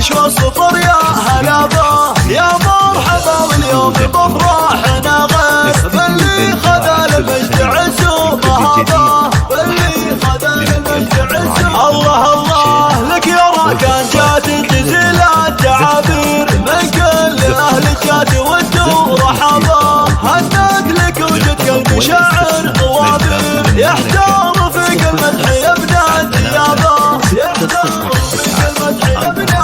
عايش والصفر يا هلا به، يا مرحبا واليوم بفرحنا غير، باللي خذ المجد عز ومهابه، باللي خذ المجد عز. الله الله لك يا راكان جات جزيل التعابير، من كل اهل جات ود ورحبه، هناك لك وجدك المشاعر طوابير، يحتار فيك المدح يا ابن الديابه، يحتار فيك المدح يا ابن الديابه.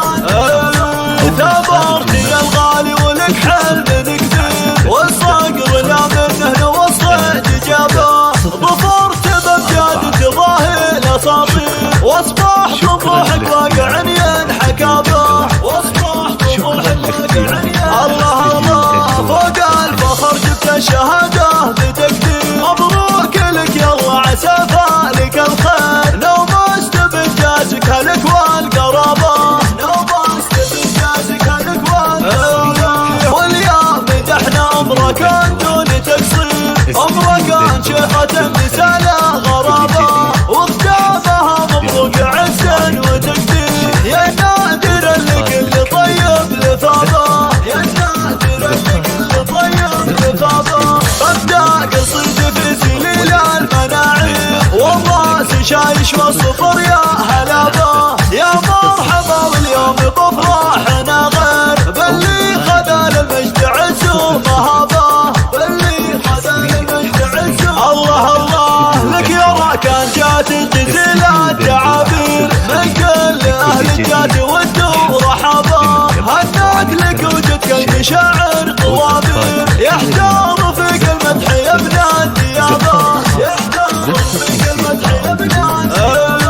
ثابرت يا الغالي ولك حلم كثير، والصقر لا منه وصل جابه، ظفرت بامجاد تضاهي الاساطير، واصبح طموحك واقع ينحكى به، واصبح طموحك واقع. الله الله فوق الفخر جبت الشهاده بتقدير، مبروك لك يلا عسى فالك الخير، لو ما استبنجازك هلك والقرابه، لو ما استبنجازك هلك والقرابه. واليوم مدحنا عمرك دون تقصير، عمرك شيخة مثال غرابه، وختامها مبروك عز وتقدير، يا نادر لكل طيب لفاظه، يا نادر لكل طيب لفاظه. ابدا قصيد في سليل المناعير، والراس شايش والصفر يا هلا به، يا مرحبا واليوم بفرحنا غير، باللي خذ المجد عز ومهابه، باللي خذ المجد عز. الله الله لك يا راكان جات جزيل التعابير، من كل اهل جات ود ورحبه، هناك لك وجدك المشاعر طوابير، يحتار فيك المدح يا ابن الديابه، يحتار فيك المدح يا ابن الديابه.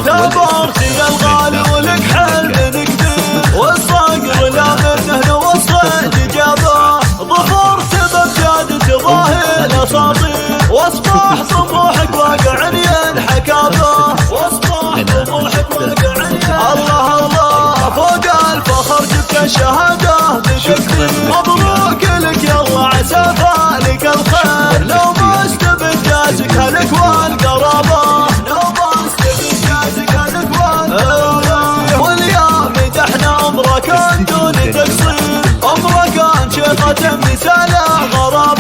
ثابرت يا الغالي ولك حلم كبير، والصقر لا منه وصل جابه، ظفرت بامجاد تضاهي الاساطير، واصبح طموحك واقع ينحكى به، واصبح طموحك واقع. الله الله فوق الفخر جبت الشهاده بتقدير، مبروك لك يلا عسى فالك الخير، لو ما استبنجازك هلك والقرابه، لو ما استبنجازك هلك والقرابه. واليوم مدحنا عمرك دون تقصير، عمرك شيخة مثال غرابه.